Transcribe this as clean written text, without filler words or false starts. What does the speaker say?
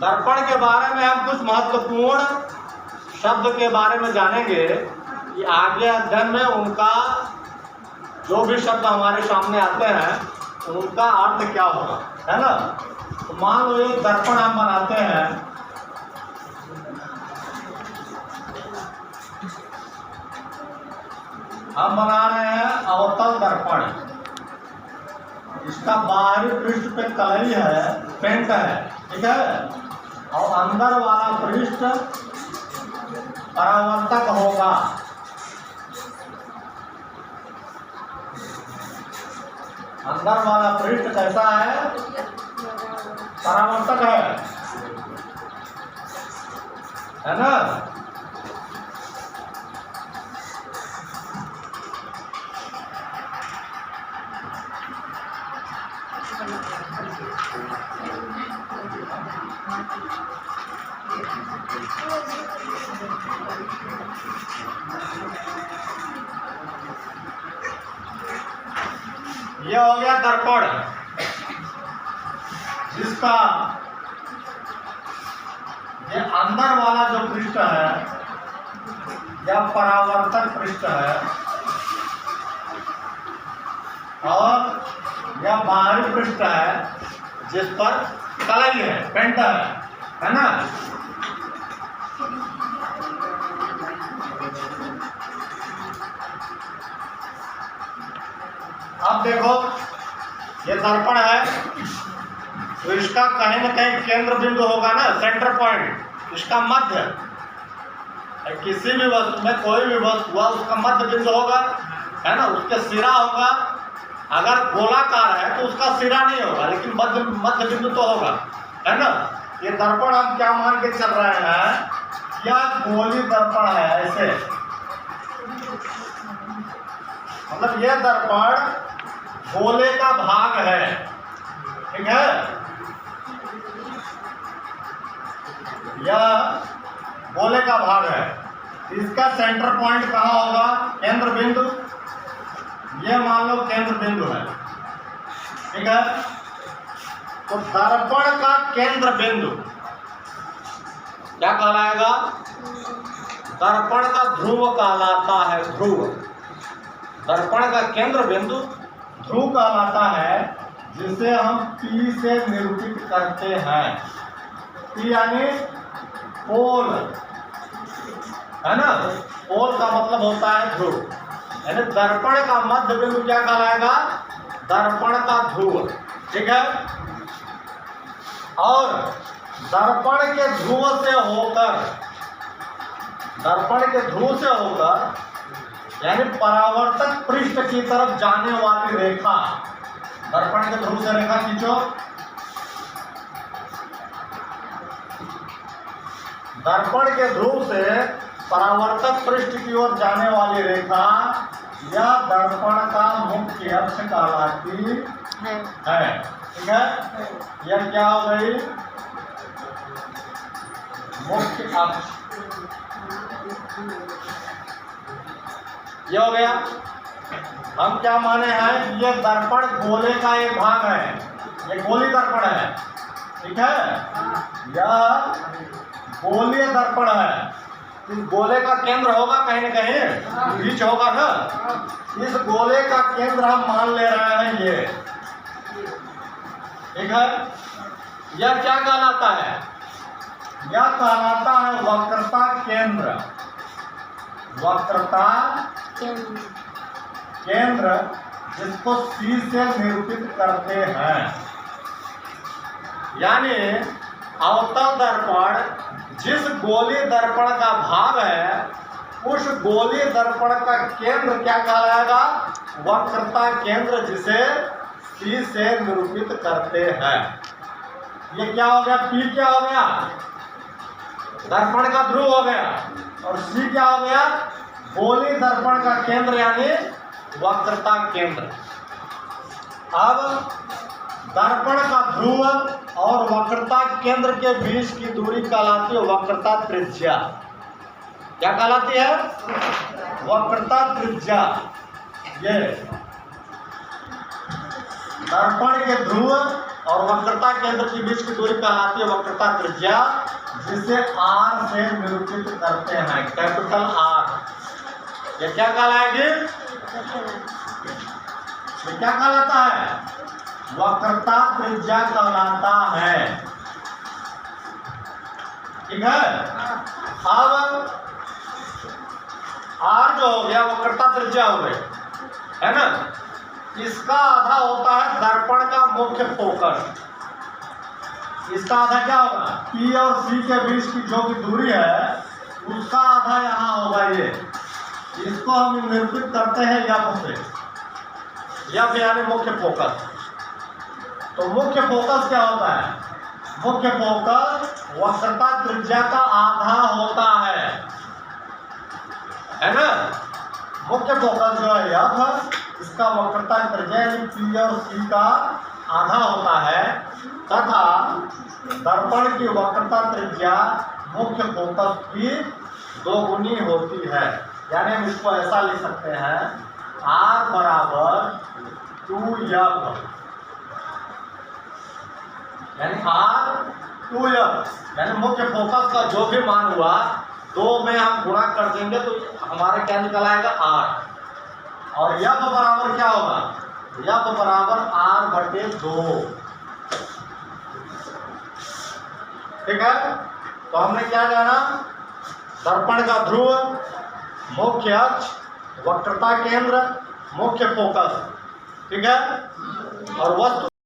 दर्पण के बारे में हम कुछ महत्वपूर्ण शब्द के बारे में जानेंगे कि आगे अध्ययन में उनका जो भी शब्द हमारे सामने आते हैं उनका अर्थ क्या होगा, है ना। तो मान लो एक दर्पण हम बनाते हैं, हम बना रहे हैं अवतल दर्पण। इसका बाहरी पृष्ठ पे कलई है, पेंट है, ठीक है, और अंदर वाला पृष्ठ परावर्तक होगा। अंदर वाला पृष्ठ कैसा है? परावर्तक है ना। यह हो गया दर्पण, जिसका ये अंदर वाला जो पृष्ठ है या परावर्तक पृष्ठ है और यह बाहरी पृष्ठ है जिस पर कलई है, पेंट है ना। अब देखो ये दर्पण है तो इसका कहीं ना कहीं केंद्र बिंदु होगा ना, सेंटर पॉइंट, इसका मध्य। किसी भी वस्तु में कोई भी वस्तु हुआ उसका मध्य बिंदु होगा, है ना, उसके सिरा होगा। अगर गोलाकार है तो उसका सिरा नहीं होगा लेकिन मध्य बिंदु तो होगा, है ना। ये दर्पण हम क्या मान के चल रहे हैं? क्या गोली दर्पण है ऐसे, मतलब यह दर्पण गोले का भाग है, ठीक है। यह गोले का भाग है, इसका सेंटर पॉइंट कहाँ होगा? केंद्र बिंदु। यह मान लो केंद्र बिंदु है, ठीक है। तो दर्पण का केंद्र बिंदु क्या कहलाएगा? दर्पण का ध्रुव कहलाता है, ध्रुव। दर्पण का केंद्र बिंदु ध्रुव कहलाता है, जिसे हम P से निरूपित करते हैं। P यानी पोल, है ना। पोल का मतलब होता है ध्रुव, यानी दर्पण का मध्य बिंदु क्या कहलाएगा? दर्पण का ध्रुव, ठीक है। और दर्पण के ध्रुव से होकर यानी परावर्तक पृष्ठ की तरफ जाने वाली रेखा, दर्पण के ध्रुव से रेखा खींचो। दर्पण के ध्रुव से परावर्तक पृष्ठ की ओर जाने वाली रेखा या दर्पण का मुख्य अक्ष कहलाती है, ठीक है। यह क्या हो गई? मुख्य अक्ष। ये हो गया। हम क्या माने हैं? ये दर्पण गोले का एक भाग है, ये गोली दर्पण है, ठीक है। यह गोलीय दर्पण है। इस गोले का केंद्र होगा कहीं ना कहीं, बीच होगा ना। इस गोले का केंद्र हम मान ले रहे हैं ये, ठीक है। यह क्या कहलाता है? यह कहलाता है वक्रता केंद्र। वक्रता केंद्र जिसको C से निरूपित करते हैं। यानी अवतल दर्पण जिस गोली दर्पण का भाग है, उस गोली दर्पण का केंद्र क्या कहलाएगा? वक्रता केंद्र, जिसे C से निरूपित करते हैं। ये क्या हो गया? P क्या हो गया? दर्पण का ध्रुव हो गया। और C क्या हो गया? गोली दर्पण का केंद्र यानी वक्रता केंद्र। अब दर्पण का ध्रुव और वक्रता केंद्र के बीच की दूरी कहलाती है वक्रता त्रिज्या। क्या कहलाती है? वक्रता त्रिज्या। ये दर्पण के ध्रुव और वक्रता केंद्र के बीच की दूरी कहलाती है वक्रता त्रिज्या, जिसे R से निरूपित करते हैं, कैपिटल R। ये क्या कहलाएगी? ये क्या कहलाता है? वक्रता त्रिज्या कहलाता है। ठीक है। अब R जो हो गया वक्रता त्रिज्या हो गई, है ना। इसका आधा होता है दर्पण का मुख्य फोकस। इसका आधा क्या होगा? P और C के बीच की जो भी दूरी है उसका आधा यहाँ होगा ये। इसको हम निरूपित करते हैं F से, F यानी मुख्य फोकस। तो मुख्य फोकस क्या होता है? मुख्य फोकस वक्रता त्रिज्या का आधा होता है ना। मुख्य फोकस जो है F, इसका वक्रता त्रिज्या यानी P और C का आधा होता है, तथा दर्पण की वक्रता त्रिज्या मुख्य फोकस की दोगुनी होती है। यानी हम इसको ऐसा लिख सकते हैं, R बराबर 2F, यानी R 2F, यानी मुख्य फोकस का जो भी मान हुआ 2 में हम गुणा कर देंगे तो हमारा क्या निकल आएगा? R। और F बराबर क्या होगा? F बराबर R/2। ठीक है। तो हमने क्या जाना? दर्पण का ध्रुव, मुख्य अक्ष, वक्रता केंद्र, मुख्य फोकस। ठीक है। और वस्तु